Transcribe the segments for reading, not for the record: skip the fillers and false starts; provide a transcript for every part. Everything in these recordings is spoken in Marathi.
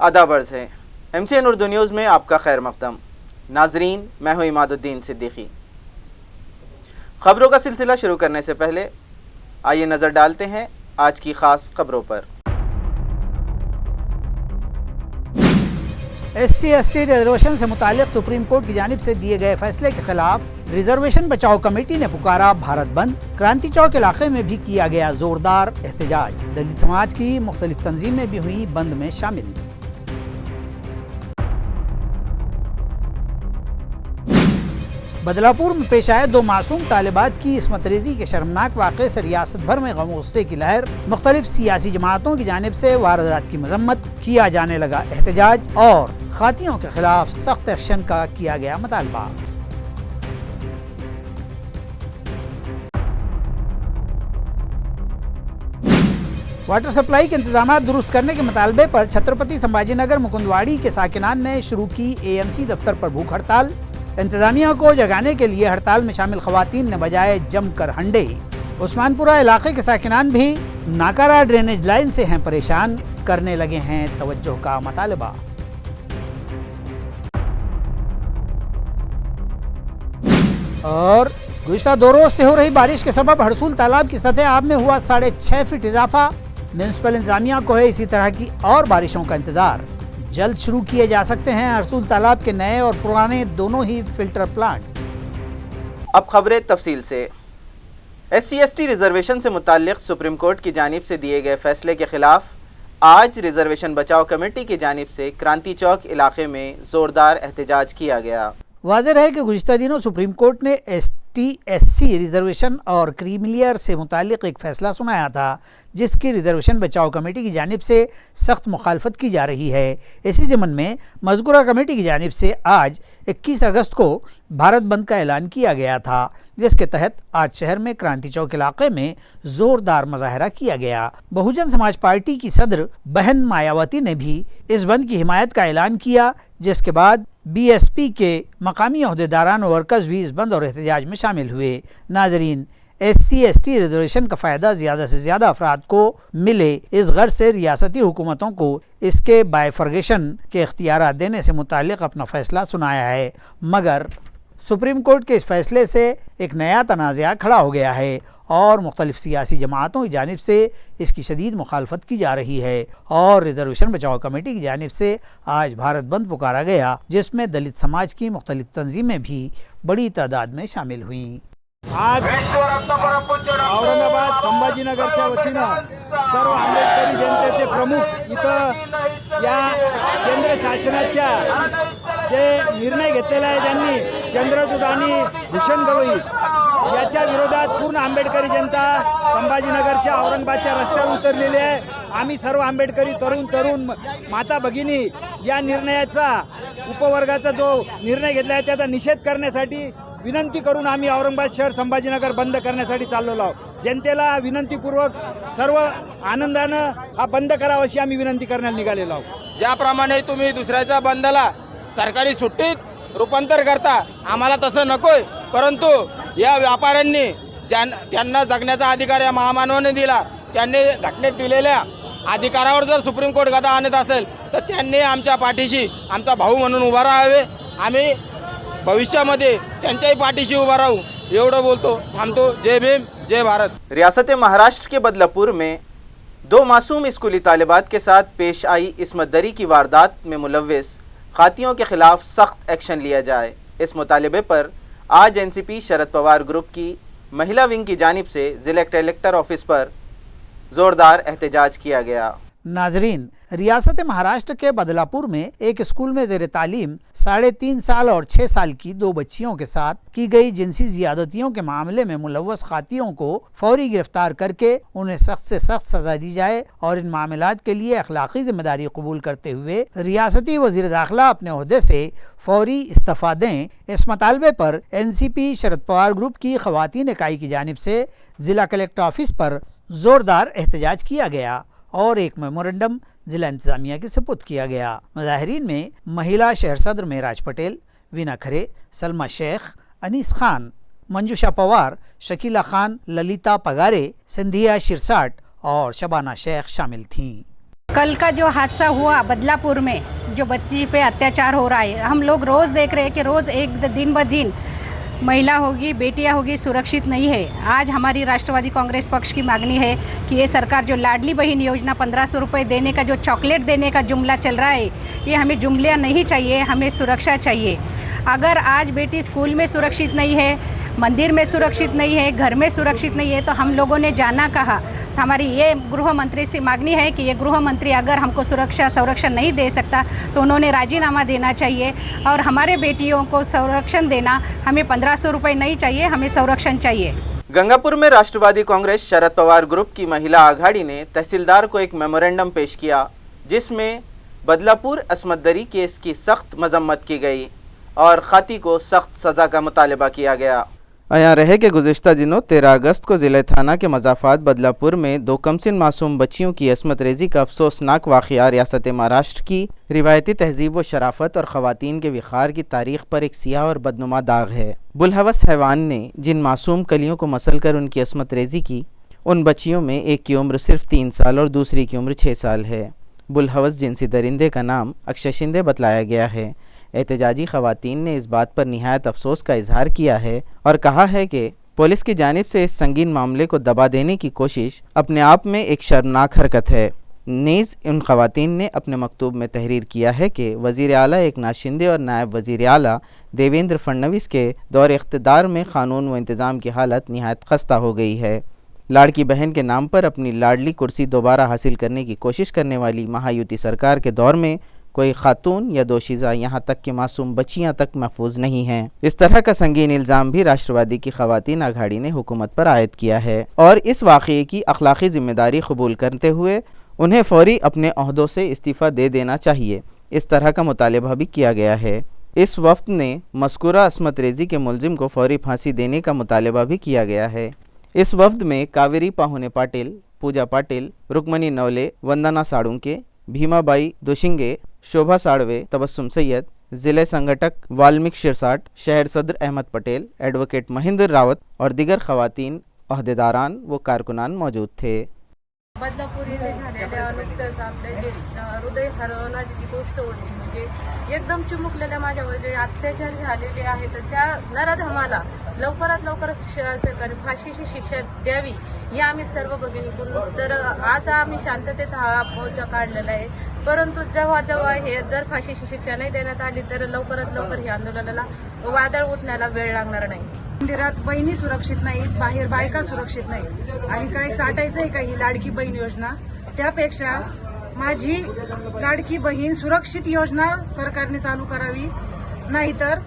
आदाब अर्ज़ है MCN उर्दू न्यूज़ में आपका खैर मक़दम। नाजरीन, मैं हूँ इमादुद्दीन सिद्दीकी। ख़बरों का सिलसिला शुरू करने से पहले आइए नज़र डालते हैं आज की ख़ास खबरों पर। SC/ST रिजर्वेशन से मुतालिक सुप्रीम कोर्ट की जानिब से दिए गए फैसले के खिलाफ रिजर्वेशन बचाओ कमेटी ने पुकारा भारत बंद। क्रांति चौक इलाके में भी किया गया जोरदार एहतजाज। दलित समाज की मुख्तलिफ तंजीमें भी हुई बंद में शामिल। बदलापुर में पेश आए दो मासूम तालिबात की इस्मत रेज़ी के शर्मनाक वाक़े से रियासत भर में गम गुस्से की लहर। मुख्तलिफ सियासी जमातों की जानिब से वारदात की मजम्मत, किया जाने लगा एहतजाज और खातियों के खिलाफ सख्त एक्शन का किया गया मुतालबा। वाटर सप्लाई के इंतजाम दुरुस्त करने के मुतालबे पर छत्रपति संभाजीनगर मुकुंदवाड़ी के साकिनान ने शुरू की AMC दफ्तर पर भूख हड़ताल। इंतजामिया को जगाने के लिए हड़ताल में शामिल खवातीन ने बजाए जमकर हंडे। उस्मानपुरा इलाके के साकिनान भी नाकारा ड्रेनेज लाइन से हैं परेशान, करने लगे हैं तवज्जो का मुतालबा। और गुज़िश्ता 2 रोज से हो रही बारिश के सबब हरसूल तालाब की सतह आब में हुआ 6.5 फीट इजाफा। म्यूनसिपल इंतजामिया को है इसी तरह की और बारिशों का इंतजार। जल्द शुरू किए जा सकते हैं हरसूल तालाब के नए और पुराने दोनों ही फिल्टर प्लांट। अब खबरें तफसील से। SC/ST रिजर्वेशन से मुताल्लिक़ सुप्रीम कोर्ट की जानिब से दिए गए फैसले के खिलाफ आज रिजर्वेशन बचाओ कमेटी की जानिब से क्रांति चौक इलाके में ज़ोरदार एहतजाज किया गया। वाज़ेह है कि गुज़िश्ता दिनों सुप्रीम कोर्ट ने ST/SC रिजर्वेशन और क्रीमिलियर से मुताल्लिक़ एक फ़ैसला सुनाया था, जिसकी रिजर्वेशन बचाओ कमेटी की जानिब से सख्त मुखालफत की जा रही है। इसी ज़मन में मज़कूरा कमेटी की जानिब से आज 21 अगस्त को भारत बंद का ऐलान किया गया था, जिसके तहत आज शहर में क्रांति चौक इलाके में ज़ोरदार मुजाहरा किया गया। बहुजन समाज पार्टी की सदर बहन मायावती ने भी इस बंद की हिमायत का ऐलान किया, जिसके बाद BSP के मकामी अहदेदारान और वर्कर्स भी इस बंद और एहतजाज में शामिल हुए। नाजरीन, SC/ST रिजर्वेशन का फ़ायदा ज़्यादा से ज़्यादा अफराद को मिले, इस गर्ज से रियासती हुकूमतों को इसके बाइफर्गेशन के इख्तियार देने से मुताल्लिक़ अपना फ़ैसला सुनाया है, मगर सुप्रीम कोर्ट के इस फैसले से एक नया तनाज़ा खड़ा हो गया है और मुख्तलिफ सियासी जमातों की जानिब से इसकी शदीद मुखालफत की जा रही है और रिजर्वेशन बचाओ कमेटी की जानिब से आज भारत बंद पुकारा गया, जिसमें दलित समाज की मुख्तलिफ तंजीमें भी बड़ी तादाद में शामिल हुईं। आज औरंगाबाद संभाजीनगरच्या वतीनं सर्व आंबेडकरी जनतेचे प्रमुख इथं या केंद्र शासनाच्या जे निर्णय घेतलेला आहे त्यांनी चंद्रचूड आणि भूषण गवई याच्या विरोधात पूर्ण आंबेडकरी जनता संभाजीनगरच्या औरंगाबादच्या रस्त्यावर उतरलेली आहे। आम्ही सर्व आंबेडकरी तरुण माता भगिनी या निर्णयाचा उपवर्गाचा जो निर्णय घेतला आहे त्याचा निषेध करण्यासाठी विनंती करून आम्ही औरंगाबाद शहर संभाजीनगर बंद करण्यासाठी चाललेलो आहोत। जनतेला विनंतीपूर्वक सर्व आनंदानं हा बंद करावा अशी आम्ही विनंती करण्याला निघालेलो आहोत। ज्याप्रमाणे तुम्ही दुसऱ्याच्या बंदला सरकारी सुट्टीत रूपांतर करता, आम्हाला तसं नकोय, परंतु या व्यापाऱ्यांनी त्यांना जगण्याचा अधिकार या महामानवाने दिला, त्यांनी घटनेत दिलेल्या अधिकारावर जर सुप्रीम कोर्ट गदा आणत असेल तर त्यांनी आमच्या पाठीशी आमचा भाऊ म्हणून उभा राहावे। आम्ही भविष्यामध्ये त्यांच्याही पाठीशी उभा राहू, एवढं बोलतो, थांबतो। जय भीम, जय भारत। रियासत महाराष्ट्र के बदलापुर में 2 मासूम स्कूली तालिबात के साथ पेश आई इस्मत दरी की वारदात में मुलव्विस खातियों के खिलाफ सख्त एक्शन लिया जाए, इस मुतालबे पर आज NCP शरद पवार ग्रुप की महिला विंग की जानिब से ज़िला कलेक्टर ऑफिस पर ज़ोरदार एहतजाज किया गया। नाजरीन, रियासत महाराष्ट्र के बदलापुर में एक स्कूल में ज़ेर तालीम 3.5 साल और 6 साल की 2 बच्चियों के साथ की गई जिनसी ज़ियादतियों के मामले में मुलव्वस खातियों को फौरी गिरफ्तार करके उन्हें सख्त से सख्त सजा दी जाए और इन मामलात के लिए अखलाकी जिम्मेदारी कबूल करते हुए रियासती वज़ीर दाखिला अपने ओहदे से फौरी इस्तीफ़ा दें, इस मतालबे पर NCP शरद पवार ग्रुप की ख़वातीन इकाई की जानिब से ज़िला कलेक्टर ऑफिस पर ज़ोरदार एहतजाज किया गया और एक मेमोरेंडम जिला इंतजामिया के सुपुर्द किया गया। मुजाहिरीन में महिला शहर सदर मेराज पटेल, वीना खरे, सलमा शेख, अनीस खान, मंजूषा पवार, शकीला खान, ललिता पगारे, सिंधिया शिरसाट और शबाना शेख शामिल थीं। कल का जो हादसा हुआ बदलापुर में, जो बच्ची पे अत्याचार हो रहा है, हम लोग रोज़ देख रहे हैं कि रोज़ एक दिन ब दिन महिला होगी, बेटियां होगी, सुरक्षित नहीं है। आज हमारी राष्ट्रवादी कांग्रेस पक्ष की मांगनी है कि ये सरकार जो लाडली बहन योजना 1500 रुपये देने का जो चॉकलेट देने का जुमला चल रहा है, ये हमें जुमला नहीं चाहिए, हमें सुरक्षा चाहिए। अगर आज बेटी स्कूल में सुरक्षित नहीं है, मंदिर में सुरक्षित नहीं है, घर में सुरक्षित नहीं है, तो हम लोगों ने जाना कहा। तो हमारी ये गृह मंत्री से मांगनी है कि ये गृह मंत्री अगर हमको सुरक्षा संरक्षण नहीं दे सकता तो उन्होंने राजीनामा देना चाहिए, और हमारे बेटियों को संरक्षण देना, हमें 1500 रुपये नहीं चाहिए, हमें संरक्षण चाहिए। गंगापुर में राष्ट्रवादी कांग्रेस शरद पवार ग्रुप की महिला आघाड़ी ने तहसीलदार को एक मेमोरेंडम पेश किया, जिसमें बदलापुर अस्मत दरी केस की सख्त मजम्मत की गई और खाती को सख्त सज़ा का मुतालबा किया गया। आया रहे कि गुज़िश्ता दिनों 13 अगस्त को ज़िले थाना के मज़ाफ़ात बदलापुर में 2 कमसिन मासूम बच्चियों की अस्मत रेज़ी का अफसोसनाक वाक़या रियासत महाराष्ट्र की रिवायती तहज़ीब व शराफत और ख़वातीन के विखार की तारीख़ पर एक सियाह और बदनुमा दाग है। बुलहवस हैवान ने जिन मासूम कलियों को मसल कर उनकी अस्मत रेज़ी की, उन बच्चियों में एक की उम्र सिर्फ 3 साल और दूसरी की उम्र 6 साल है। बुलहवस जिनसी दरिंदे का नाम अक्षय शिंदे बतलाया गया है। एहतजाजी ख़वातीन ने इस बात पर निहायत अफसोस का इजहार किया है और कहा है कि पुलिस की जानिब से इस संगीन मामले को दबा देने की कोशिश अपने आप में एक शर्मनाक हरकत है। नीज़ उन ख़वातीन ने अपने मकतूब में तहरीर किया है कि वज़ीर आला एकनाथ शिंदे और नायब वज़ीर आला देवेंद्र फडणवीस के दौर इख्तिदार में क़ानून व इंतज़ाम की हालत निहायत खस्ता हो गई है। लाड़की बहन के नाम पर अपनी लाडली कुर्सी दोबारा हासिल करने की कोशिश करने वाली महायुति सरकार के दौर में कोई खातून या दोशीज़ा यहाँ तक कि मासूम बच्चियाँ तक महफूज नहीं हैं। इस तरह का संगीन इल्ज़ाम भी राष्ट्रवादी की ख़वातीन आघाड़ी ने हुकूमत पर आयद किया है और इस वाक़ये की अखलाक़ी ज़िम्मेदारी कबूल करते हुए उन्हें फ़ौरी अपने ओहदों से इस्तीफ़ा दे देना चाहिए। इस तरह का मुतालबा भी किया गया है। इस वफ़द ने मज़कूरा अस्मत रेज़ी के मुलज़िम को फ़ौरी फांसी देने का मुतालबा भी किया गया है। इस वफ़द में कावेरी पाहुने पाटिल, पूजा पाटिल, रुक्मणी नवले, वंदना साड़ुंके, भीमाबाई दोशिंगे, शोभा साड़वे, तबस्सुम सैयद, ज़िले संगठक वाल्मीक शिरसाट, शहर सदर अहमद पटेल, एडवोकेट महेंद्र रावत और दिगर ख़वातीन, अहदेदारान व कारकुनान मौजूद थे। बदलापूर येथे झालेल्या नुकतंच आपल्या जे हृदय हरवणारी जी गोष्ट होती, म्हणजे एकदम चिमुकलेल्या माझ्यावर जे अत्याचार झालेले आहेत, त्या नराधमाला लवकरात लवकर सरकारने फाशीची शिक्षा द्यावी ही आम्ही सर्व भगिनी. तर आज आम्ही शांततेत हा मोर्चा काढलेला आहे, परंतु जेव्हा जेव्हा हे जर फाशीची शिक्षा नाही देण्यात आली तर लवकरात लवकर ही आंदोलनाला वादळ उठण्याला वेळ लागणार नाही. मंदिरात बहिणी सुरक्षित नाहीत, बाहेर बायका सुरक्षित नाहीत आणि काय चाटायचंय का ही लाडकी बहीण योजना? त्यापेक्षा माझी लाडकी बहीण सुरक्षित योजना सरकारने चालू करावी, नाहीतर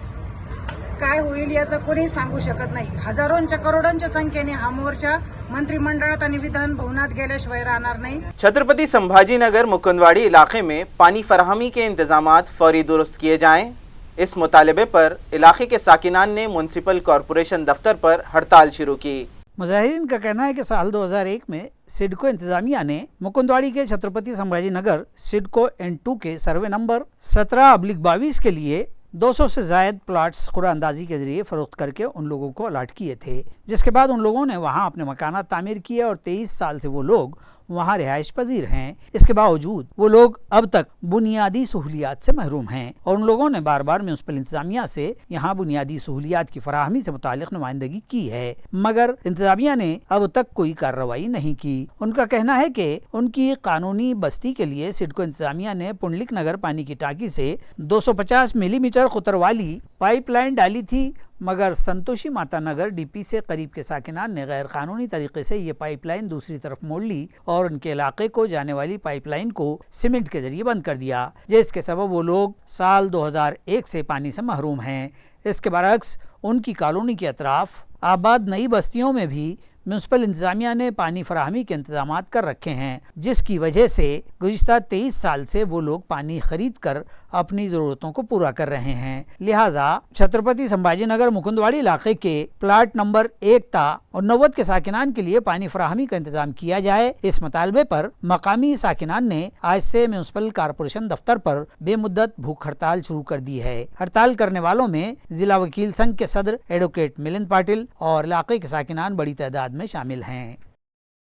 काय होईल याचं कोणी सांगू शकत नाही. हजारोंच्या करोडोंच्या संख्येने हा मोर्चा मंत्रिमंडळात आणि विधान भवनात गेल्याशिवाय राहणार नाही. छत्रपति संभाजी नगर मुकुंदवाड़ी इलाके में पानी फराहमी के इंतजामात फौरी दुरुस्त किए जाएं। इस मुतालबे पर इलाके के साकिनान ने म्यूनसिपल कॉरपोरेशन दफ्तर पर हड़ताल शुरू की। मुजाहिरीन का कहना है कि साल 2001 में सिडको इंतजामिया ने मुकुंदवाड़ी के छत्रपति संभाजी नगर सिडको N2 के सर्वे नंबर 17/22 के लिए 200 से ज़ायद प्लाट्स कुरानंदाजी के जरिए फ़रोख्त करके उन लोगों को अलाट किए थे, जिसके बाद उन लोगों ने वहां अपने मकानात तामीर किए और 23 साल से वो लोग वहाँ रिहाइश पजीर हैं। इसके बावजूद वो लोग अब तक बुनियादी सहूलियात से महरूम हैं और उन लोगों ने बार बार म्यूनसिपल इंतजामिया से यहाँ बुनियादी सहूलियात की फराहमी से मुतालिक नुमाइंदगी की है, मगर इंतजामिया ने अब तक कोई कार्रवाई नहीं की। उनका कहना है कि उनकी कानूनी बस्ती के लिए सिडको इंतजामिया ने पुंडलिक नगर पानी की टांकी से 250 मिलीमीटर कुतर वाली पाइपलाइन डाली थी, मगर संतोषी माता नगर डीपी से करीब के साकिनान ने गैर कानूनी तरीके से ये पाइपलाइन दूसरी तरफ मोड़ ली और उनके इलाके को जाने वाली पाइपलाइन को सीमेंट के जरिए बंद कर दिया, जिसके सबब वो लोग साल 2001 से पानी से महरूम हैं। इसके बरक्स उनकी कॉलोनी के अतराफ आबाद नई बस्तियों में भी म्यूनसिपल इंतजामिया ने पानी फराहमी के इंतजाम कर रखे हैं, जिसकी वजह से गुज़िश्ता 23 साल से वो लोग पानी खरीद कर अपनी ज़रूरतों को पूरा कर रहे हैं। लिहाजा छत्रपति संभाजी नगर मुकुंदवाड़ी इलाके के प्लाट नंबर 1 ता और 90 के साकिनान के लिए पानी फराहमी का इंतजाम किया जाए। इस मुतालबे पर मकामी साकिनान ने आज से म्यूनसिपल कॉरपोरेशन दफ्तर पर बेमुद्दत भूख हड़ताल शुरू कर दी है। हड़ताल करने वालों में जिला वकील संघ के सदर एडवोकेट मिलिंद पाटिल और इलाके के साकिनान बड़ी तादाद में शामिल हैं।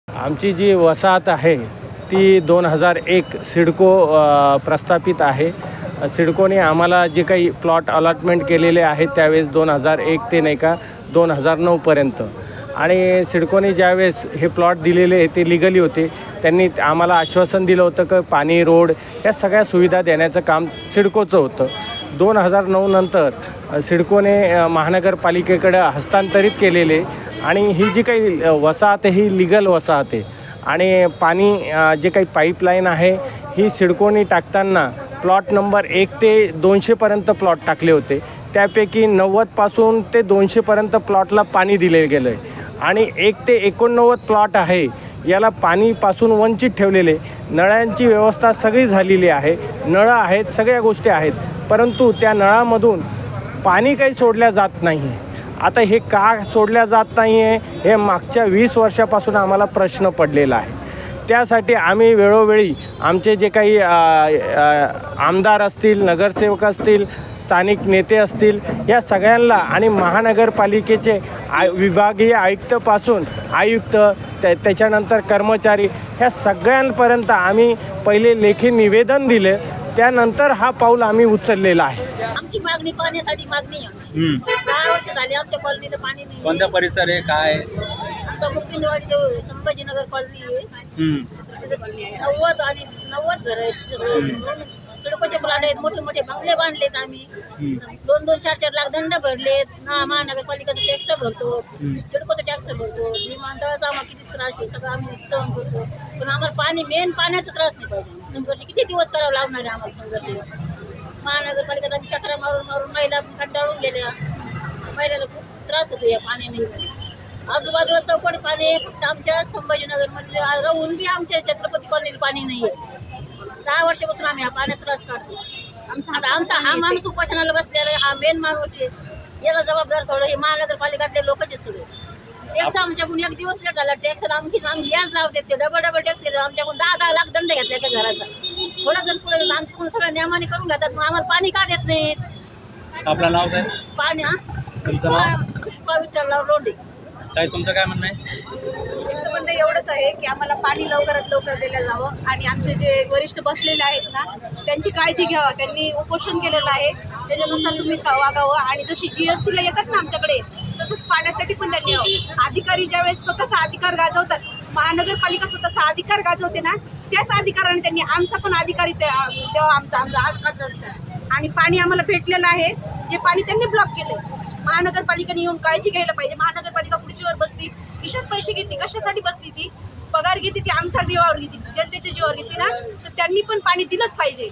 आमची जी वसाहत आहे ती 2001 सिडको प्रस्थापित आहे. सिडकोने आम्हाला जे काही प्लॉट अलॉटमेंट केलेले आहेत त्यावेळेस 2001 ते नाही का 2009पर्यंत, आणि सिडकोने ज्यावेळेस हे प्लॉट दिलेले ते लिगली होते. त्यांनी आम्हाला आश्वासन दिलं होतं की पाणी, रोड या सगळ्या सुविधा देण्याचं काम सिडकोचं होतं. 2009 नंतर सिडकोने महानगरपालिकेकडे हस्तांतरित केलेले, आणि ही जी काही वसाहत आहे ही लिगल वसाहत आहे. आणि पाणी जे काही पाईपलाईन आहे ही सिडकोने टाकताना प्लॉट नंबर 1 ते 200पर्यंत प्लॉट टाकले होते. त्यापैकी 90पासून ते 200पर्यंत प्लॉटला पाणी दिले गेलं आहे, आणि 1 ते 89 प्लॉट आहे याला पाणीपासून वंचित ठेवलेले. नळांची व्यवस्था सगळी झालेली आहे, नळं आहेत, सगळ्या गोष्टी आहेत, परंतु त्या नळामधून पाणी काही सोडल्या जात नाही. आता हे का सोडल्या जात नाही आहे हे मागच्या 20 वर्षापासून आम्हाला प्रश्न पडलेला आहे. त्यासाठी आम्ही वेळोवेळी आमचे जे काही आमदार असतील, नगरसेवक असतील, स्थानिक नेते असतील, या सगळ्यांना आणि महानगरपालिकेचे विभागीय आयुक्तपासून आयुक्त त्याच्यानंतर कर्मचारी ह्या सगळ्यांपर्यंत आम्ही पहिले लेखी निवेदन दिले, त्यानंतर हा पाऊल आम्ही उचललेला आहे. आमची मागणी पाण्यासाठी मागणी आहे आमची. 10 वर्ष झाली आमच्या कॉलनीला पाणी नाही. कोणता परिसर आहे, काय आमचा मुकिंदवाडी संभाजीनगर कॉलनी आहे. 90 आणि 90 घर आहेत. सिडकोचे प्लॉट आहेत, मोठे मोठे बंगले बांधलेत आम्ही. 2-2, 4-4 लाख दंड भरलेत. महानगरपालिकेचा टॅक्स भरतो, सिडकोचा टॅक्स भरतो, विमानतळाचा आम्हाला किती त्रास आहे सगळं आम्ही सहन करतो. पण आम्हाला पाणी, मेन पाण्याचा त्रास नाही पाहिजे. संघर्ष किती दिवस करावं लागणार आहे आम्हाला संघर्ष. महानगरपालिकेत आम्ही चक्रा मारून महिला कंटाळून गेल्या. महिलाला खूप त्रास होतो या पाण्याने. आजूबाजूला चौकडी पाणी आहे, फक्त आमच्या संभाजीनगरमध्ये राहून बी आमच्या छत्रपती कॉलनीला पाणी नाही आहे. 10 वर्षापासून आम्ही हा पाण्याचा त्रास काढतो. आमचा हा माणूस उपोषणाला बसलेला आहे, हा मेन माणूस आहे. याला जबाबदार सोडलं हे महानगरपालिकेतले लोकच सगळे. टॅक्स आमच्याकडून 1 दिवस लेट आला, टॅक्सला आम्ही व्याज लावते, ते डबल टॅक्स घेतात. आमच्याकडून 10-10 लाख दंड घेतला त्या घराचा. थोडा जण पुढे आमच्याकडून सगळ्या नियमाने करून घेतात, मग आम्हाला पाणी का देत नाहीत. आपलं नाव काय? पाणी तुमचं नाव? पुष्पा विठ्ठलराव लोंढे. काय तुमचं काय म्हणणं आहे? आमचं म्हणणं एवढंच आहे की आम्हाला पाणी लवकरात लवकर दिलं जावं, आणि आमचे जे वरिष्ठ बसलेले आहेत ना त्यांची काळजी घ्यावा. त्यांनी उपोषण केलेलं आहे, त्याच्यानुसार तुम्ही वागावं. आणि जशी GSTला येतात ना आमच्याकडे, तसंच पाण्यासाठी पण त्यांनी यावं. अधिकारी ज्यावेळेस स्वतःचा अधिकार गाजवतात, महानगरपालिका स्वतःचा अधिकार गाजवते ना, त्याच अधिकाराने त्यांनी आमचा पण अधिकारी तेव्हा आमचा हक्काचा. आणि पाणी आम्हाला भेटलेलं आहे, जे पाणी त्यांनी ब्लॉक केलं. महानगरपालिकेने येऊन काळजी घ्यायला पाहिजे. महानगरपालिका खुर्चीवर बसली, खिशात पैसे घेतली, कशासाठी बसली ती? पगार घेते ती आमच्या जीवावर घेतली, जनतेच्या जीवावर घेतली ना, तर त्यांनी पण पाणी दिलंच पाहिजे.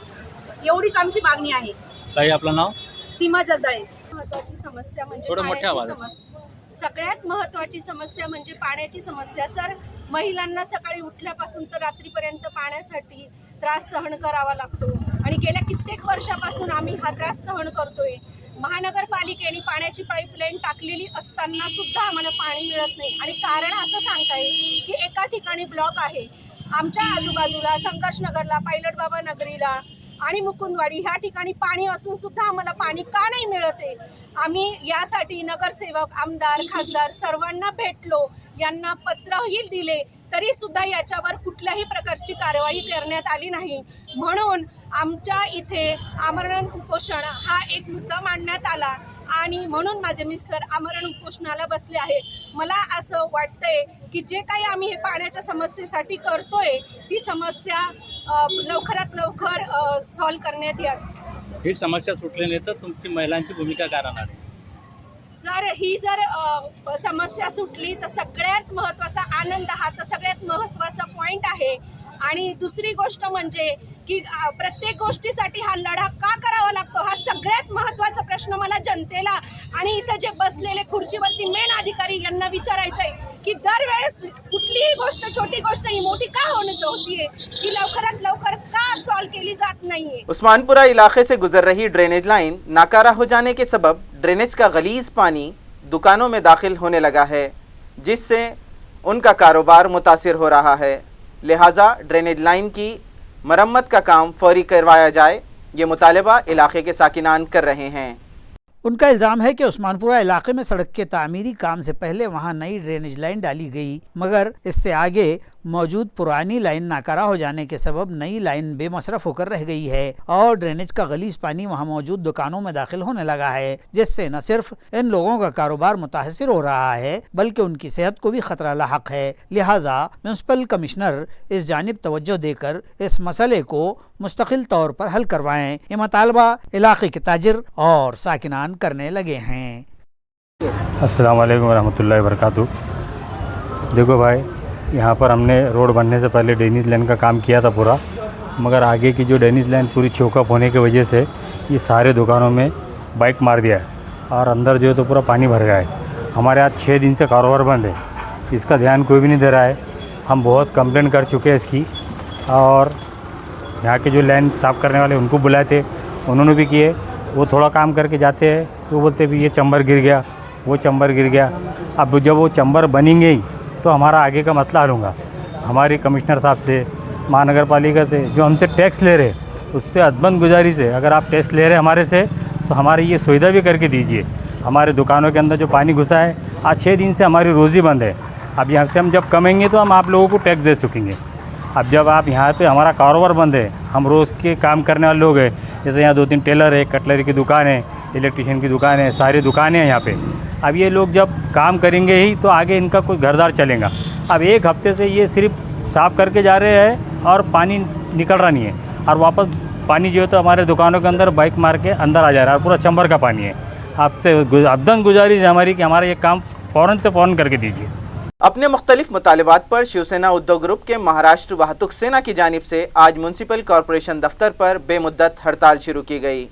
एवढीच आमची मागणी आहे. ताई आपलं नाव? सीमा जगदाळे. महत्त्वाची समस्या म्हणजे थोडं मोठ्या पाण्याची आवाजात. समस्या. सगळ्यात महत्त्वाची समस्या म्हणजे पाण्याची समस्या. सर, महिलांना सकाळी उठल्यापासून तर रात्रीपर्यंत पाण्यासाठी त्रास सहन करावा लागतो, आणि गेल्या कित्येक वर्षापासून आम्ही हा त्रास सहन करतोय. महानगरपालिकेने पाण्याची पाईपलाईन टाकलेली असताना सुद्धा आम्हाला पाणी मिळत नाही, आणि कारण असं सांगताय की एका ठिकाणी ब्लॉक आहे. आमच्या आजूबाजूला संघर्षनगरला, पायलट बाबा नगरीला आणि मुकुंदवाडी ह्या ठिकाणी पाणी असून सुद्धा आम्हाला पाणी का नाही मिळत आहे? आम्ही यासाठी नगरसेवक, आमदार, खासदार सर्वांना भेटलो, यांना पत्रही दिले, तरी सुद्धा याच्यावर कुठल्याही प्रकारची कारवाई करण्यात आली नाही. म्हणून आमच्या इथे आमरण उपोषण हा एक मुद्दा मांडण्यात आला, आणि म्हणून माझे मिस्टर आमरण उपोषणाला बसले आहेत. मला असं वाटतंय की जे काही आम्ही हे पाण्याच्या समस्येसाठी करतोय ती समस्या लवकरात लवकर सॉल्व करण्यात यावी. ही समस्या सुटली नाही तर तुमची महिलांची भूमिका काय राहणार आहे? सर, ही जर समस्या सुटली तर सगळ्यात महत्त्वाचा आनंद हा तर सगळ्यात महत्त्वाचा पॉईंट आहे. आणि दुसरी गोष्ट म्हणजे की प्रत्येक गोष्टीसाठी हा लढा का करावा लागतो, हा सगळ्यात महत्त्वाचा प्रश्न मला जनतेला आणि इथं जे बसलेले खुर्चीवरती मेन अधिकारी यांना विचारायचं आहे की दरवेळेस कुठलीही गोष्ट, छोटी गोष्ट ही मोठी का होतीये, ती लवकरात लवकर का सॉल्व केली जात नाहीये. उस्मानपुरा इलाके से गुजर रही ड्रेनेज लाइन नाकारा हो जाने के सबब ड्रेनेज का गलीज पानी दुकानों में दाखिल होने लगा है, जिससे उनका कारोबार मुतासिर हो रहा है। लिहाजा ड्रेनेज लाइन की मरम्मत का काम फौरी करवाया जाए, ये मुतालबा इलाके के साकिनान कर रहे हैं। उनका इल्ज़ाम है कि उस्मानपुरा इलाके में सड़क के तामीरी काम से पहले वहां नई ड्रेनेज लाइन डाली गई, मगर इससे आगे मौजूद पुरानी लाइन नाकारा हो जाने के सबब नई लाइन बेमसरफ होकर रह गई है और ड्रेनेज का गलीज पानी वहां मौजूद दुकानों में दाखिल होने लगा है, जिससे न सिर्फ इन लोगों का कारोबार मुतासिर हो रहा है बल्कि उनकी सेहत को भी खतरा लाहक है। लिहाजा म्यूनसिपल कमिश्नर इस जानिब तवज्जो देकर इस मसले को मुस्तकिल तौर पर हल करवाएं। ये मुतालबा इलाके के ताजिर और साकिनान करने लगे हैं। अस्सलाम वालेकुम रहमतुल्लाहि वबरकातुहू। देखो भाई, यहाँ पर हमने रोड बनने से पहले ड्रेनेज लाइन का काम किया था पूरा, मगर आगे की जो ड्रेनेज लाइन पूरी चौकअप होने की वजह से ये सारे दुकानों में बाइक मार दिया है और अंदर जो है तो पूरा पानी भर गया है। हमारे यहाँ 6 दिन से कारोबार बंद है, इसका ध्यान कोई भी नहीं दे रहा है। हम बहुत कंप्लेंट कर चुके हैं इसकी और यहाँ के जो लाइन साफ़ करने वाले उनको बुलाए थे, उन्होंने भी किए। वो थोड़ा काम करके जाते हैं तो बोलते भी ये चंबर गिर गया, वो चंबर गिर गया। अब जब वो चंबर बनेंगे ही तो हमारा आगे का मसला हल होगा। हमारी कमिश्नर साहब से, महानगर पालिका से जो हमसे टैक्स ले रहे उस पर अदबंद गुजारिश है, अगर आप टैक्स ले रहे हमारे से तो हमारी ये सुविधा भी करके दीजिए। हमारे दुकानों के अंदर जो पानी घुसा है, आज 6 दिन से हमारी रोज़ी बंद है। अब यहाँ से हम जब कमेंगे तो हम आप लोगों को टैक्स दे सकेंगे। अब जब आप यहाँ पे हमारा कारोबार बंद है, हम रोज़ के काम करने वाले लोग हैं, जैसे यहाँ 2-3 टेलर है, कटलरी की दुकान है, इलेक्ट्रिशियन की दुकान है, सारी दुकानें हैं यहाँ पे। अब ये लोग जब काम करेंगे ही तो आगे इनका कोई घरदार चलेगा। अब 1 हफ्ते से ये सिर्फ साफ़ करके जा रहे हैं और पानी निकल रहा नहीं है और वापस पानी जो है तो हमारे दुकानों के अंदर बाइक मार के अंदर आ जा रहा है और पूरा चंबर का पानी है। आपसे अब्दन गुजारिश है हमारी कि हमारा ये काम फ़ौरन से फ़ौरन करके दीजिए। अपने मुख्तलिफ मुतालिबात पर शिवसेना उद्योग ग्रुप के महाराष्ट्र वाहतुक सेना की जानिब से आज म्यूनसिपल कॉरपोरेशन दफ्तर पर बेमुद्दत हड़ताल शुरू की गई।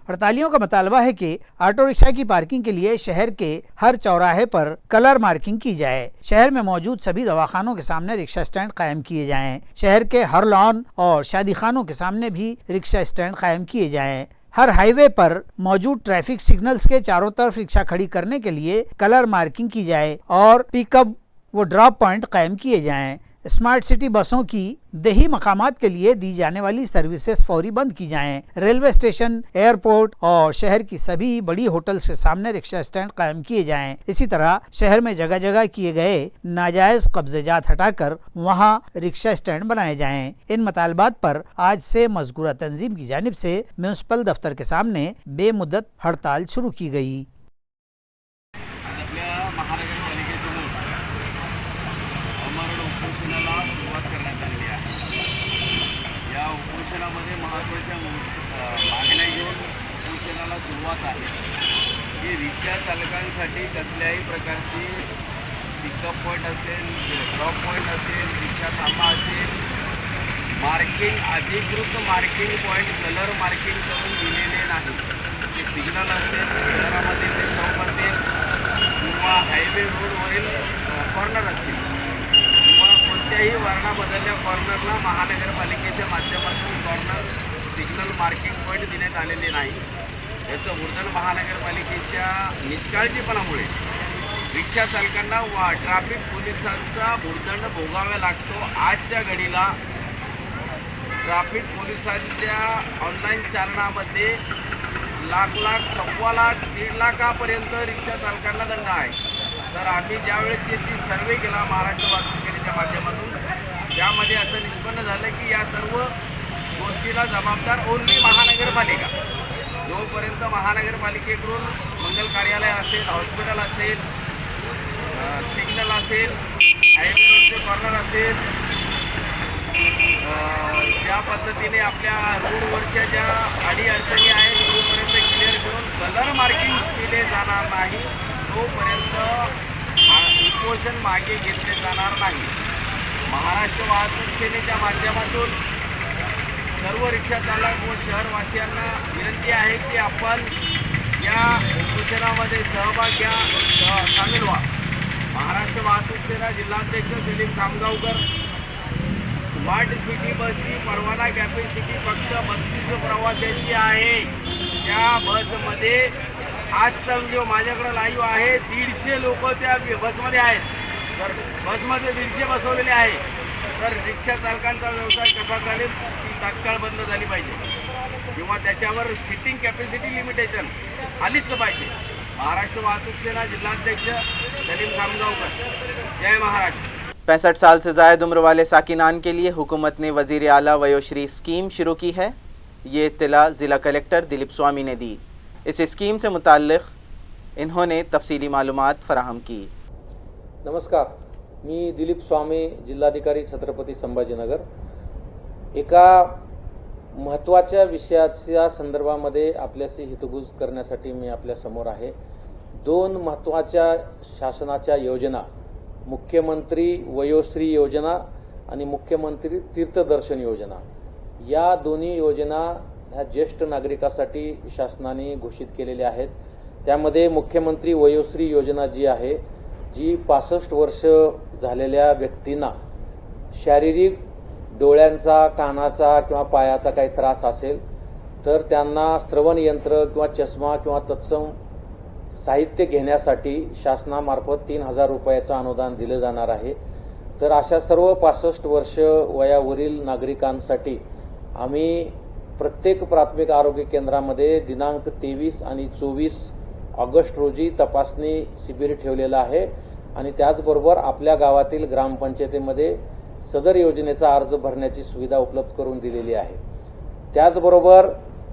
हड़तालियों का मुतालबा है कि ऑटो रिक्शा की पार्किंग के लिए शहर के हर चौराहे पर कलर मार्किंग की जाए। शहर में मौजूद सभी दवाखानों के सामने रिक्शा स्टैंड कायम किए जाएं। शहर के हर लॉन और शादी खानों के सामने भी रिक्शा स्टैंड कायम किए जाएं। हर हाईवे पर मौजूद ट्रैफिक सिग्नल्स के चारों तरफ रिक्शा खड़ी करने के लिए कलर मार्किंग की जाए और पिकअप व ड्रॉप पॉइंट कायम किए जाएं। स्मार्ट सिटी बसों की देही मकामात के लिए दी जाने वाली सर्विसेज फौरी बंद की जाएं। रेलवे स्टेशन, एयरपोर्ट और शहर की सभी बड़ी होटल्स के सामने रिक्शा स्टैंड कायम किए जाएं। इसी तरह शहर में जगह जगह किए गए नाजायज कब्जेजात हटाकर वहां रिक्शा स्टैंड बनाए जाएं। इन मुतालबात पर आज से मज़कूरा तंजीम की जानिब से म्यूनसिपल दफ्तर के सामने बेमुद्दत हड़ताल शुरू की गई। सुरुवात करण्यात आलेली आहे। या उपोषणामध्ये महत्त्वाच्या मागण्या घेऊन उपोषणाला सुरुवात आहे की रिक्षा चालकांसाठी कसल्याही प्रकारची पिकअप पॉईंट असेल, ड्रॉप पॉईंट असेल, रिक्षा थांबा असेल, मार्किंग अधिकृत मार्किंग पॉईंट कलर मार्किंग करून दिलेले नाही। ते सिग्नल असेल, शहरामधील ते चौक असेल किंवा हायवे रोडवरील कॉर्नर असतील किंवा कोणत्याही वर्णा बदलल्या कॉर्नरला महानगरपालिकेच्या माध्यमातून कॉर्नर सिग्नल मार्किंग पॉईंट देण्यात आलेले नाही। याचं वर्णन महानगरपालिकेच्या निष्काळजीपणामुळे रिक्षा चालकांना ट्रॅफिक पोलिसांचा भुर्दंड भोगावा लागतो। आजच्या घडीला ट्रॅफिक पोलिसांच्या ऑनलाईन चालनामध्ये लाख, 1.25 लाख, 1.5 लाखापर्यंत रिक्षा चालकांना दंड आहे। तर आम्ही ज्यावेळेस याची सर्वे केला महाराष्ट्र वाहतूक सेनेच्या माध्यमातून, त्यामध्ये असं निष्पन्न झालं की या सर्व गोष्टीला जबाबदार ओन्ली महानगरपालिका। जोपर्यंत महानगरपालिकेकडून मंगल कार्यालय असेल, हॉस्पिटल असेल, सिग्नल असेल, हायवे रोडचे कॉर्नर असेल, ज्या पद्धतीने आपल्या रोडवरच्या ज्या अडीअडचणी आहेत तोपर्यंत क्लिअर करून कलर मार्किंग केले जाणार नाही, तोपर्यंत उपोषण मागे घेतले जाणार नाही। महाराष्ट्र वाहतूक सेनेच्या माध्यमातून सर्व रिक्षा चालक व शहरवासियांना विनंती आहे की आपण या उपोषणामध्ये सहभाग घ्या, सामील व्हा। महाराष्ट्र वाहतूक सेना जिल्हाध्यक्ष सलीम खामगावकर, स्मार्ट सिटी बसची परवाना कॅपॅसिटी फक्त 32 प्रवाशांची आहे। त्या बसमध्ये आजचा जो माझ्याकडे लाईव्ह आहे 150 लोक त्या बसमध्ये आहेत। तर बसमध्ये 150 बसवलेले आहे, तर रिक्षा चालकांचा व्यवसाय कसा चालेल? ती तात्काळ बंद झाली पाहिजे किंवा त्याच्यावर सिटिंग कॅपॅसिटी लिमिटेशन आलीच पाहिजे। महाराष्ट्र वाहतूक सेना जिल्हाध्यक्ष सलीम खामगावकर, जय महाराष्ट्र। 65 साल से ज़ायद उम्र वाले साकिनान के लिए हुकूमत ने वज़ीर आला वयोश्री स्कीम शुरू की है। ये इत्तला ज़िला कलेक्टर दिलीप स्वामी ने दी। इस स्कीम से मुताल्लिक़ इन्होंने तफसीली मालूमात फराहम की। नमस्कार, मी दिलीप स्वामी, जिल्हाधिकारी छत्रपती संभाजीनगर। एका महत्त्वाच्या विषयाच्या संदर्भामध्ये आपल्याशी हितगुज करण्यासाठी मी आपल्या समोर आहे। दोन महत्त्वाच्या शासनाच्या योजना, मुख्यमंत्री वयोश्री योजना आणि मुख्यमंत्री तीर्थदर्शन योजना, या दोन्ही योजना ह्या ज्येष्ठ नागरिकांसाठी शासनाने घोषित केलेल्या आहेत। त्यामध्ये मुख्यमंत्री वयोश्री योजना जी आहे, जी 65 वर्ष झालेल्या व्यक्तींना शारीरिक डोळ्यांचा, कानाचा किंवा पायाचा काही त्रास असेल तर त्यांना श्रवण यंत्र किंवा चष्मा किंवा तत्सम साहित्य घेण्यासाठी शासनामार्फत 3000 रुपयाचं अनुदान दिले जाणार आहे। तर अशा सर्व 65 वर्ष वयावरील नागरिकांसाठी आम्ही प्रत्येक प्राथमिक आरोग्य केंद्रामध्ये दिनांक 23 आणि 24 ऑगस्ट रोजी तपासणी शिबिर ठेवलेलं आहे आणि त्याचबरोबर आपल्या गावातील ग्रामपंचायतीमध्ये सदर योजनेचा अर्ज भरण्याची सुविधा उपलब्ध करून दिलेली आहे। त्याचबरोबर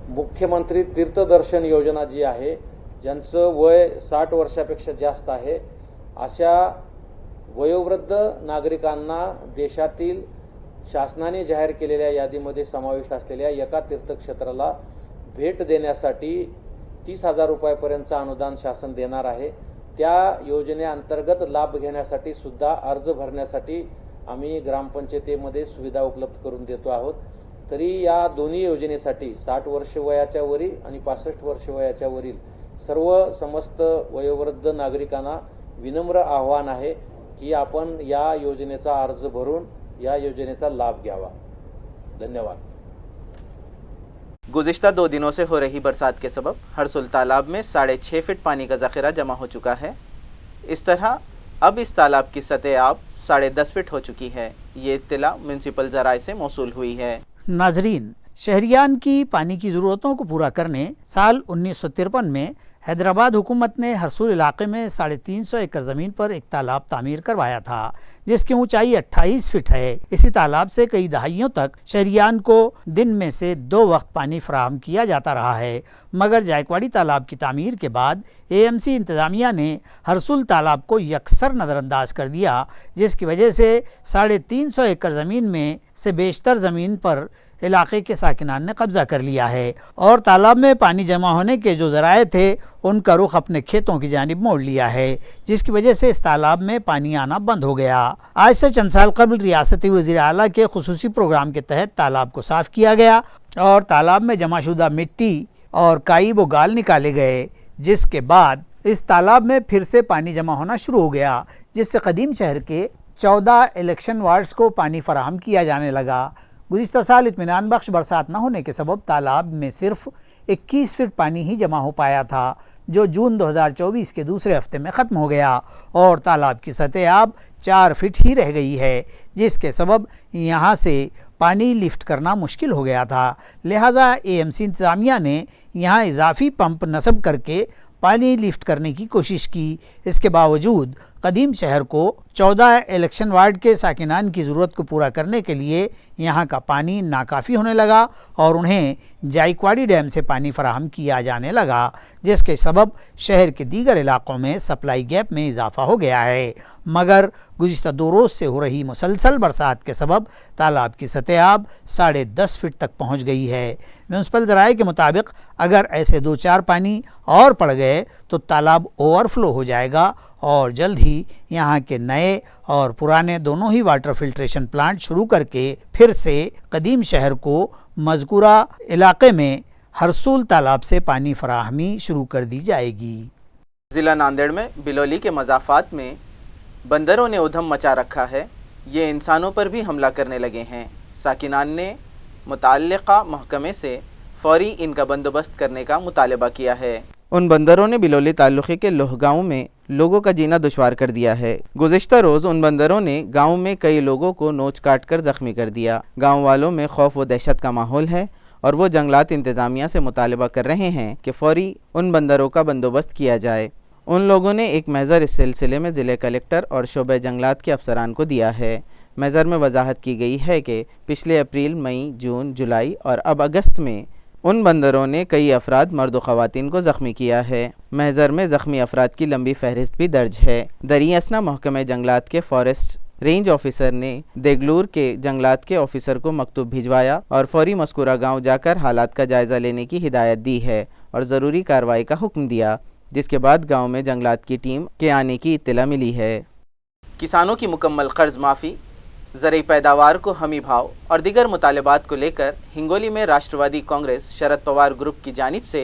मुख्यमंत्री तीर्थदर्शन योजना जी आहे, ज्यांचं वय 60 वर्षापेक्षा जास्त आहे, अशा वयोवृद्ध नागरिकांना देशातील शासनाने जाहीर केलेल्या यादीमध्ये समाविष्ट असलेल्या एका तीर्थक्षेत्राला भेट देण्यासाठी 30,000 रुपयापर्यंतचं अनुदान शासन देणार आहे। त्या योजनेअंतर्गत लाभ घेण्यासाठी सुद्धा अर्ज भरण्यासाठी आम्ही ग्रामपंचायतीमध्ये सुविधा उपलब्ध करून देतो आहोत। तरी या दोन्ही योजनेसाठी 60 वर्ष वयाच्या वरील आणि 65 वर्ष वयाच्या वरील सर्व समस्त वयोवृद्ध नागरिकांना विनम्र आव्हान आहे की आपण या योजनेचा अर्ज भरून या योजनेचा लाभ घ्यावा। धन्यवाद। गुज़िश्ता 2 दिनों से हो रही बरसात के सबब हरसुल तालाब में 6.5 फीट पानी का ज़ख़ीरा जमा हो चुका है। इस तरह अब इस तालाब की सतह आब 10.5 फीट हो चुकी है। ये इत्तला म्यूनसिपल ज़राए से मौसूल हुई है। नाजरीन, शहरियान की पानी की ज़रूरतों को पूरा करने साल 1953 में हैदराबाद हुकूमत ने हरसूल इलाके में 350 एकड़ ज़मीन पर एक तालाब तामीर करवाया था, जिसकी ऊंचाई 28 फीट है। इसी तालाब से कई दहाइयों तक शहरियान को दिन में से 2 वक्त पानी फराहम किया जाता रहा है। मगर जायकवाड़ी तालाब की तामीर के बाद AMC इंतज़ामिया ने हरसूल तालाब को यकसर नज़रअंदाज कर दिया, जिसकी वजह से 350 एकड़ ज़मीन में से बेशतर ज़मीन पर इलाके के साकिनान ने कब्ज़ा कर लिया है और तालाब में पानी जमा होने के जो ज़राए थे उनका रुख अपने खेतों की जानिब मोड़ लिया है, जिसकी वजह से इस तालाब में पानी आना बंद हो गया। आज से चंद साल कबल रियासती वज़ीर आला के खुसूसी प्रोग्राम के तहत तालाब को साफ़ किया गया और तालाब में जमाशुदा मिट्टी और काई व गाल निकाले गए, जिसके बाद इस तालाब में फिर से पानी जमा होना शुरू हो गया, जिससे कदीम शहर के 14 इलेक्शन वार्ड्स को पानी फराहम किया जाने लगा। गुज़िश्ता साल इत्मीनान बख्श बरसात न होने के सबब तालाब में सिर्फ 21 फीट पानी ही जमा हो पाया था, जो जून 2024 के दूसरे हफ्ते में ख़त्म हो गया और तालाब की सतह अब 4 फीट ही रह गई है, जिसके सबब यहाँ से पानी लिफ्ट करना मुश्किल हो गया था। लिहाजा AMC इंतज़ामिया ने यहाँ इजाफ़ी पंप नस्ब करके पानी लिफ्ट करने की कोशिश की। इसके बावजूद कदीम शहर को 14 इलेक्शन वार्ड के साकिनान की ज़रूरत को पूरा करने के लिए यहाँ का पानी नाकाफ़ी होने लगा और उन्हें जायकवाड़ी डैम से पानी फराहम किया जाने लगा, जिसके सबब शहर के दीगर इलाक़ों में सप्लाई गैप में इजाफ़ा हो गया है। मगर गुज़िश्ता 2 रोज़ से हो रही मुसलसल बरसात के सबब तालाब की सतह अब 10.5 फीट तक पहुँच गई है। म्यूनसिपल ज़राए के मुताबिक अगर ऐसे 2-4 पानी और पड़ गए तो तालाब ओवरफ्लो हो जाएगा और जल्द ही यहाँ के नए और पुराने दोनों ही वाटर फिल्ट्रेशन प्लांट शुरू करके फिर से कदीम शहर को मज़कूरा इलाके में हरसूल तालाब से पानी फराहमी शुरू कर दी जाएगी। ज़िला नांदेड़ में बिलोली के मज़ाफ़ात में बंदरों ने उधम मचा रखा है। ये इंसानों पर भी हमला करने लगे हैं। साकिनान ने मुताल्लिक़ा महकमे से फ़ौरी इनका बंदोबस्त करने का मुतालबा किया है। उन बंदरों ने बिलोली ताल्लुक़े के लोह गाँव में लोगों का जीना दुश्वार कर दिया है। गुज़िश्ता रोज़ उन बंदरों ने गांव में कई लोगों को नोच काट कर ज़ख्मी कर दिया। गांव वालों में खौफ व दहशत का माहौल है और वो जंगलात इंतज़ामिया से मुतालबा कर रहे हैं कि फ़ौरी उन बंदरों का बंदोबस्त किया जाए उन लोगों ने एक महज़र इस सिलसिले में ज़िले कलेक्टर और शोबे जंगलात के अफसरान को दिया है। महज़र में वजाहत की गई है कि पिछले अप्रैल, मई, जून, जुलाई और अब अगस्त में उन बंदरों ने कई अफराद मर्द व ख़वातीन को ज़ख्मी किया है। महज़र में ज़ख्मी अफराद की लंबी फहरिस्त भी दर्ज है। दरी असना महकमे जंगलात के फॉरेस्ट रेंज ऑफिसर ने देगलूर के जंगलात के ऑफिसर को मकतूब भिजवाया और फौरी मस्कूरा गांव जाकर हालात का जायज़ा लेने की हिदायत दी है और ज़रूरी कार्रवाई का हुक्म दिया, जिसके बाद गांव में जंगलात की टीम के आने की इत्तला मिली है। किसानों की मुकम्मल कर्ज माफ़ी, ज़रई पैदावार को हमी भाव और दीगर मुतालबात को लेकर हिंगोली में राष्ट्रवादी कांग्रेस शरद पवार ग्रुप की जानिब से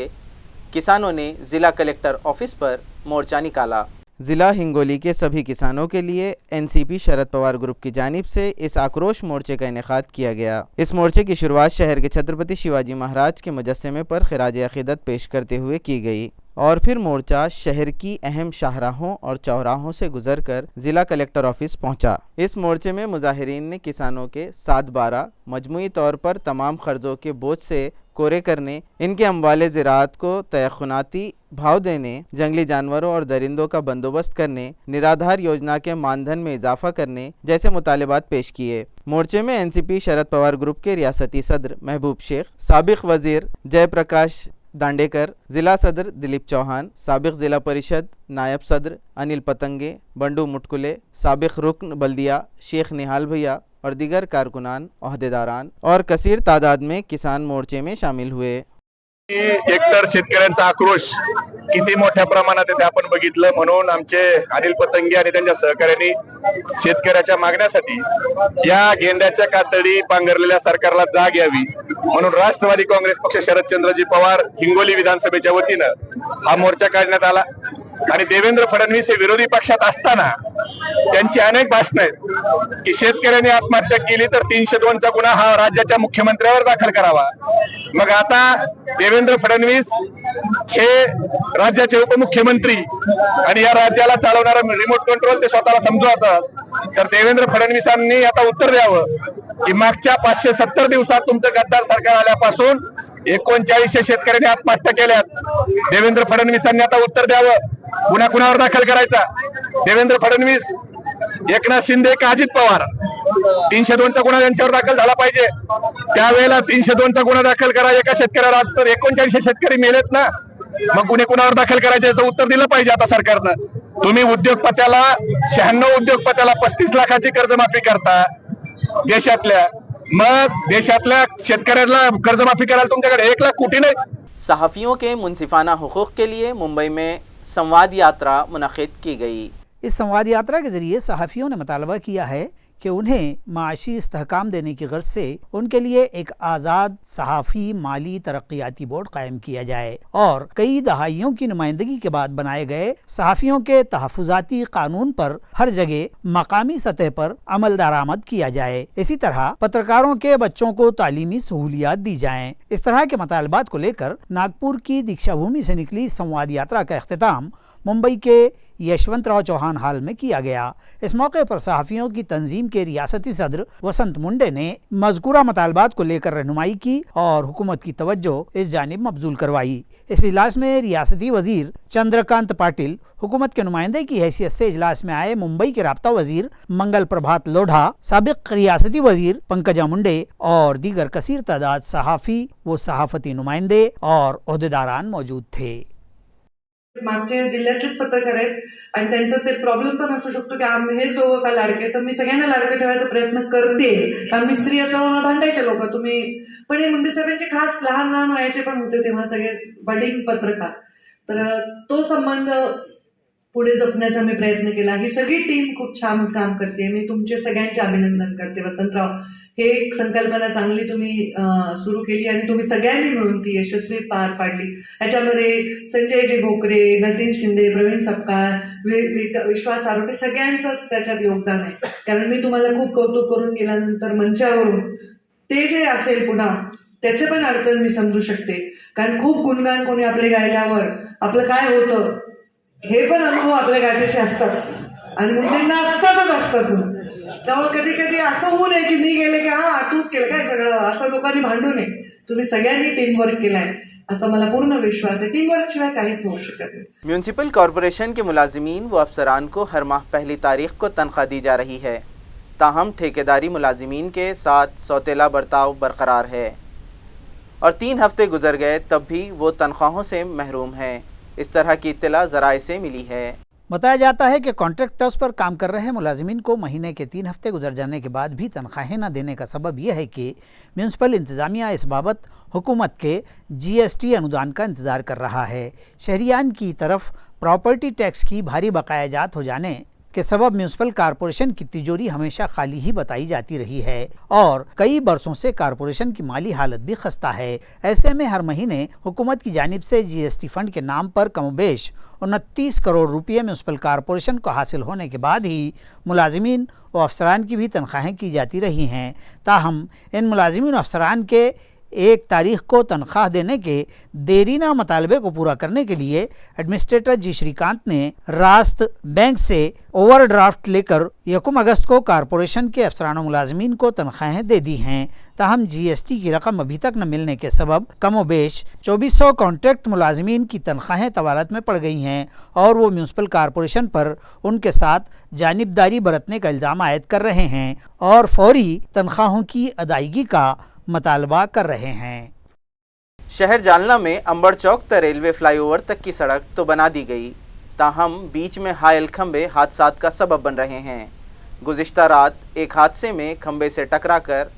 किसानों ने ज़िला कलेक्टर ऑफिस पर मोर्चा निकाला। ज़िला हिंगोली के सभी किसानों के लिए एनसीपी शरद पवार ग्रुप की जानिब से इस आक्रोश मोर्चे का इनेकाद किया गया। इस मोर्चे की शुरुआत शहर के छत्रपति शिवाजी महाराज के मुजस्समे पर खिराज अक़ीदत पेश करते हुए की गई और फिर मोर्चा शहर की अहम शाहराहों और चौराहों से गुजरकर ज़िला कलेक्टर ऑफिस पहुंचा। इस मोर्चे में मुजाहिरीन ने किसानों के 7/12 मजमूई तौर पर तमाम कर्ज़ों के बोझ से कोरे करने, इनके अम्वाले ज़राअत को तयख़ुनाती भाव देने, जंगली जानवरों और दरिंदों का बंदोबस्त करने, निराधार योजना के मानधन में इजाफ़ा करने जैसे मुतालबात पेश किए। मोर्चे में एनसीपी शरद पवार ग्रुप के रियासती सदर महबूब शेख, साबिक़ वज़ीर जयप्रकाश दांडेकर, ज़िला सदर दिलीप चौहान, साबिक़ ज़िला परिषद नायब सदर अनिल पतंगे, बंडू मुटकुले, साबिक़ रुकन बल्दिया शेख निहाल भैया और दीगर कारकुनान, ओहदेदारान और कसीर तादाद में किसान मोर्चे में शामिल हुए। एकतर शेतकऱ्यांचा आक्रोश किती मोठ्या प्रमाणात आहे ते आपण बघितलं, म्हणून आमचे अनिल पतंगे आणि त्यांच्या सहकार्यांनी शेतकऱ्याच्या मागण्यासाठी या गेंड्याच्या कातडी पांघरलेल्या सरकारला जाग यावी म्हणून राष्ट्रवादी काँग्रेस पक्ष शरदचंद्रजी पवार हिंगोली विधानसभेच्या वतीनं हा मोर्चा काढण्यात आला। आणि देवेंद्र फडणवीस हे विरोधी पक्षात असताना त्यांची अनेक भाषणं आहेत की शेतकऱ्यांनी आत्महत्या केली तर 302चा गुन्हा हा राज्याच्या मुख्यमंत्र्यावर दाखल करावा। मग आता देवेंद्र फडणवीस हे राज्याचे उपमुख्यमंत्री आणि या राज्याला चालवणारा रिमोट कंट्रोल ते स्वतःला समजवतात, तर देवेंद्र फडणवीसांनी आता उत्तर द्यावं की मागच्या 570 दिवसात तुमचं गद्दार सरकार आल्यापासून 39 शेतकऱ्यांनी आत्महत्या केल्यात। देवेंद्र फडणवीसांनी आता उत्तर द्यावं गुन्हा कुणावर दाखल करायचा। देवेंद्र फडणवीस, एकनाथ शिंदे का अजित पवार 302चा गुन्हा यांच्यावर दाखल झाला पाहिजे। त्यावेळेला 302चा गुन्हा दाखल करा एका शेतकऱ्याला, आज तर 39 शेतकरी मेलेत ना, मग गुन्हे कुणावर दाखल करायचे याचं उत्तर दिलं पाहिजे आता सरकारनं। तुम्ही उद्योगपत्याला 96 उद्योगपत्याला 35 लाखाची कर्जमाफी करता देशातल्या, मग देशातल्या शेतकऱ्याला कर्जमाफी करायला तुमच्याकडे 1 लाख कोटी नाही। सहाफ़ियों के मुनसिफाना हुकूक़ के लिए मुंबई में संवाद यात्रा मुनक़िद की गई। इस संवाद यात्रा के ज़रिए सहाफ़ियों ने मुतालबा किया है कि उन्हें माशी इस्तेहकाम देने की गर्ज से उनके लिए एक आज़ाद सहाफ़ी माली तरक्याती बोर्ड कायम किया जाए और कई दहाइयों की नुमाइंदगी के बाद बनाए गए सहाफ़ियों के तहफ़्फ़ुज़ाती कानून पर हर जगह मकामी सतह पर अमल दरामद किया जाए। इसी तरह पत्रकारों के बच्चों को तालीमी सहूलियात दी जाएँ। इस तरह के मुतालबात को लेकर नागपुर की दीक्षा भूमि से निकली संवाद यात्रा का अख्तिताम मुंबई के यशवंतराव चौहान हाल में किया गया। इस मौके पर सहाफ़ियों की तंजीम के रियासती सदर वसंत मुंडे ने मज़कूरा मुतालबात को लेकर रहनुमाई की और हुकूमत की तवज्जो इस जानिब मबजूल करवाई। इस इजलास में रियासती वज़ीर चंद्रकांत पाटिल, हुकूमत के नुमाइंदे की हैसियत से इजलास में आए मुंबई के राब्ता वज़ीर मंगल प्रभात लोढ़ा, साबिक़ रियासती वज़ीर पंकजा मुंडे और दीगर कसीर तादाद सहाफ़ी व सहाफ़ती नुमाइंदे और ओहदेदारान मौजूद थे। मागचे जिल्ह्यातलेच पत्रकार आहेत आणि त्यांचं ते प्रॉब्लेम पण असू शकतो की आम्ही हे जो का लाडके, तर मी सगळ्यांना लाडके ठेवायचा प्रयत्न करते, कारण मी स्त्री असल्यामुळे भांडायचे लोक तुम्ही, पण हे मुंडे साहेबांचे खास लहान लहान वयाचे पण होते तेव्हा सगळे बडिंग पत्रकार, तर तो संबंध पुढे जपण्याचा मी प्रयत्न केला। ही सगळी टीम खूप छान काम करते, मी तुमचे सगळ्यांचे अभिनंदन करते। वसंतराव, हे एक संकल्पना चांगली तुम्ही सुरू केली आणि तुम्ही सगळ्यांनी मिळून ती यशस्वी पार पाडली। ह्याच्यामध्ये संजयजी भोकरे, नितीन शिंदे, प्रवीण सपकाळ, विश्वास आरोटे सगळ्यांचंच त्याच्यात योगदान आहे, कारण मी तुम्हाला खूप कौतुक करून गेल्यानंतर मंचावरून ते जे असेल पुन्हा त्याचे पण अडचण मी समजू शकते, कारण खूप गुणगान कोणी आपले गायल्यावर आपलं काय होतं हे पण अनुभव आपल्या गाठीशी असतात आणि मुलींना असतातच। त्यामुळे कधी कधी असं होऊ नये की मी गेले की हा तूच केलं काय सगळं, असं लोकांनी भांडू नये। तुम्ही सगळ्यांनी टीमवर्क केलाय असा मला पूर्ण विश्वास आहे. टीमवर्क शिवाय काहीच होऊ शकत नाही. म्यूनसिपल कॉरपोरेशन के मुलाजिमीन व अफसरान को हर माह पहली तारीख को तनख्वाह दी जा रही है, ताहम ठेकेदारी मुलाजिमीन के साथ सौतेला बर्ताव बरकरार है और 3 हफ्ते गुजर गए तब भी वो तनख्वाहों से महरूम हैं। इस तरह की इत्तला ज़राए से मिली है। बताया जाता है कि कॉन्ट्रैक्ट तर्ज पर काम कर रहे मुलाजिमीन को महीने के 3 हफ्ते गुजर जाने के बाद भी तनख्वाहें न देने का सबब यह है कि म्यूनसिपल इंतज़ामिया इस बाबत हुकूमत के GST अनुदान का इंतज़ार कर रहा है। शहरियान की तरफ प्रॉपर्टी टैक्स की भारी बकायाजात हो जाने के सबब म्यूनसिपल कॉरपोरेशन की तिजोरी हमेशा खाली ही बताई जाती रही है और कई बरसों से कॉरपोरेशन की माली हालत भी खस्ता है। ऐसे में हर महीने हुकूमत की जानिब से GST फंड के नाम पर कमोबेश 29 करोड़ रुपये म्यूनसिपल कॉरपोरेशन को हासिल होने के बाद ही मुलाजिमीन व अफसरान की भी तनख्वाहें की जाती रही हैं। ताहम इन मुलाजिमीन अफसरान के 1 तारीख को तनख्वाह देने के देरीना मुतालबे को पूरा करने के लिए एडमिनिस्ट्रेटर जी श्रीकांत ने रास्त बैंक से ओवरड्राफ्ट लेकर 1 अगस्त को कॉरपोरेशन के अफसरान मुलाजिमीन को तनख्वाहें दे दी हैं। ताहम GST की रकम अभी तक न मिलने के सबब कमोबेश 2400 कॉन्ट्रैक्ट मुलाजिमीन की तनख्वाहें तवालत में पड़ गई हैं और वो म्यूनसिपल कॉरपोरेशन पर उनके साथ जानिबदारी बरतने का इल्ज़ाम आयद कर रहे हैं और फौरी तनख्वाहों की अदायगी का मुतालबा कर रहे हैं। शहर जालना में अंबर चौक तक रेलवे फ्लाईओवर तक की सड़क तो बना दी गई, ताहम बीच में हायल खंबे हादसात का सबब बन रहे हैं। गुज़िश्ता रात एक हादसे में खंबे से टकराकर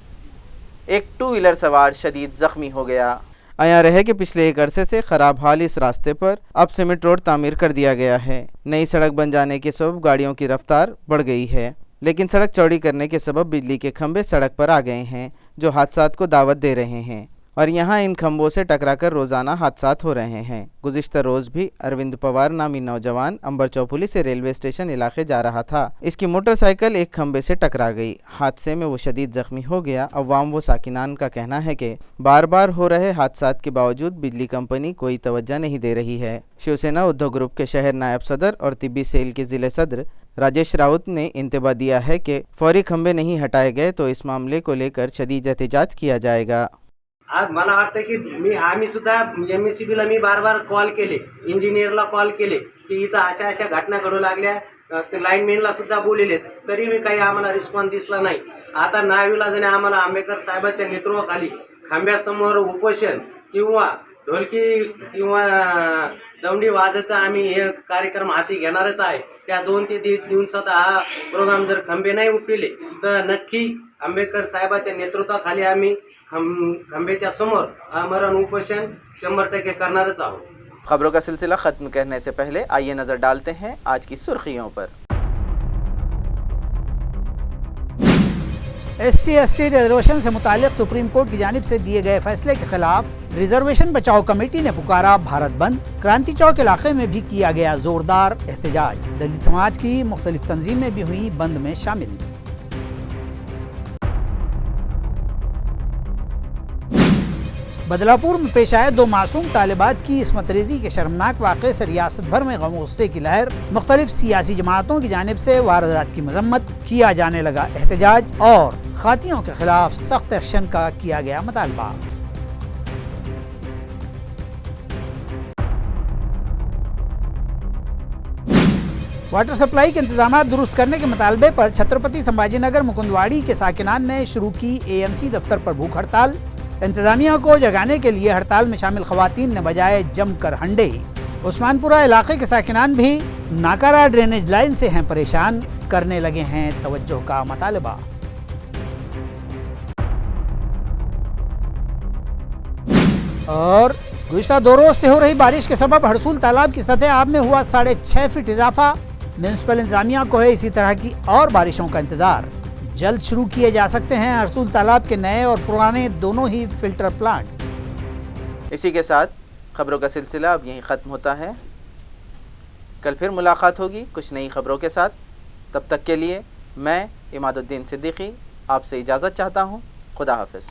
एक 2 व्हीलर सवार शदीद ज़ख्मी हो गया। आया रहे कि पिछले 1 अरसे से ख़राब हाल इस रास्ते पर अब सीमेंट रोड तामीर कर दिया गया है। नई सड़क बन जाने के सबब गाड़ियों की रफ्तार बढ़ गई है, लेकिन सड़क चौड़ी करने के सबब बिजली के खंभे सड़क पर आ गए हैं जो हादसात को दावत दे रहे हैं और यहाँ इन खंभों से टकराकर रोज़ाना हादसात हो रहे हैं। गुज़िश्ता रोज़ भी अरविंद पवार नामी नौजवान अंबर चौपुली से रेलवे स्टेशन इलाके जा रहा था। इसकी मोटरसाइकिल एक खंभे से टकरा गई। हादसे में वो शदीद ज़ख्मी हो गया। अवाम व साकिनान का कहना है कि बार बार हो रहे हादसात के बावजूद बिजली कंपनी कोई तवज्जो नहीं दे रही है। शिवसेना उद्धव ग्रुप के शहर नायब सदर और तिब्बी सेल के ज़िले सदर राजेश राउत ने इंतबा दिया है कि फौरी खंभे नहीं हटाए गए तो इस मामले को लेकर शदीद एहतजाज किया जाएगा। आज मला वाटतं की आम्ही सुद्धा MSCBला मी बार कॉल केले, इंजिनियरला कॉल केले की इथं अशा घटना घडू लागल्या, लाईनमॅनला सुद्धा बोलले, तरी मी काही आम्हाला रिस्पॉन्स दिसला नाही। आता नाविलाजाने आम्हाला आंबेडकर साहेबांच्या नेतृत्वाखाली खांब्यासमोर उपोषण किंवा ढोलकी किंवा दौंडी वाजायचा आम्ही हे कार्यक्रम हाती घेणारच आहे। त्या 2 ते 3 दिवसात हा प्रोग्राम जर खंबे नाही उपटिले तर नक्की आंबेडकर साहेबांच्या नेतृत्वाखाली आम्ही खंबेच्या समोर आमरण उपोषण 100% करणारच आहोत। खबरों का सिलसिला ख़त्म करने से पहले आइए नज़र डालते हैं आज की सुर्खियों पर। SC/ST रिजर्वेशन से मुतालिक सुप्रीम कोर्ट की जानिब से दिए गए फैसले के खिलाफ रिजर्वेशन बचाओ कमेटी ने पुकारा भारत बंद। क्रांति चौक इलाके में भी किया गया जोरदार एहतजाज। दलित समाज की मुख्तलिफ तंजीमें भी हुई बंद में शामिल। बदलापुर में पेश आए 2 मासूम तालिबात की इस्मत रेजी के शर्मनाक वाक़े से रियासत भर में गम गुस्से की लहर। मुख्तलिफ सियासी जमातों की जानिब से वारदात की मजम्मत, किया जाने लगा एहतजाज और खातियों के खिलाफ सख्त एक्शन का किया गया मुतालबा। वाटर सप्लाई के इंतजाम दुरुस्त करने के मुतालबे पर छत्रपति संभाजीनगर मुकुंदवाड़ी के साकिनान ने शुरू की AMC दफ्तर पर भूख हड़ताल। इंतजामिया को जगाने के लिए हड़ताल में शामिल खवातीन ने बजाए जमकर हंडे। उस्मानपुरा इलाके के साकिनान भी नाकारा ड्रेनेज लाइन से हैं परेशान, करने लगे हैं तवज्जो का मुतालबा। और गुज़िश्ता 2 रोज से हो रही बारिश के सबब हरसूल तालाब की सतह आब में हुआ 6.5 फीट इजाफा। म्यूनसिपल इंतजामिया को है इसी तरह की और बारिशों का इंतजार। जल्द शुरू किए जा सकते हैं हरसूल तालाब के नए और पुराने दोनों ही फिल्टर प्लांट। इसी के साथ खबरों का सिलसिला अब यहीं ख़त्म होता है। कल फिर मुलाकात होगी कुछ नई खबरों के साथ। तब तक के लिए मैं इमादुद्दीन सिद्दीकी आपसे इजाज़त चाहता हूँ। खुदा हाफ़िज़।